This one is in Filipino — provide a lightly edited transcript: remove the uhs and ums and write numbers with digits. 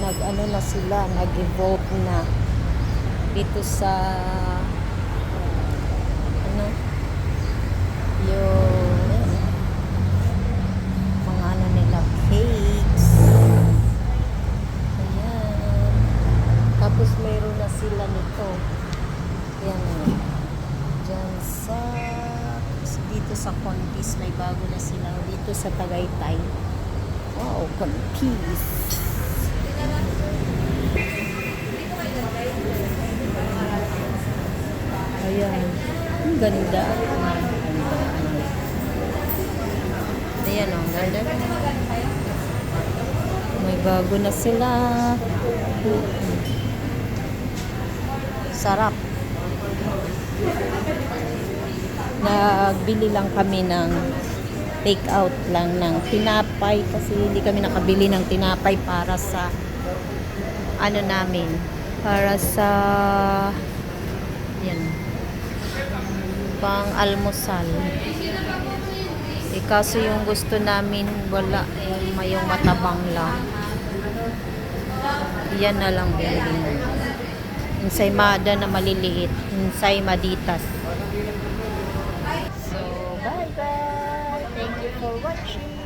nag-ano na sila, nag-evolve na dito sa ano, yung mga ano nila, cakes. Ayan. Tapos mayroon na sila nito. Ayan. Diyan sa dito sa Contis, may bago na sila. Dito sa Tagaytay. Wow, Contis. Ayan. Ang ganda. Ayan o, ganda. May bago na sila. Sarap. Nagbili lang kami ng take out lang ng tinapay kasi hindi kami nakabili ng tinapay para sa ano namin, para sa yan, pang almusal. Kaso yung gusto namin wala, yung matabang lang. Yan na lang bilhin. Ensaymada na maliliit, ensaymaditas. So, bye bye. Thank you for watching.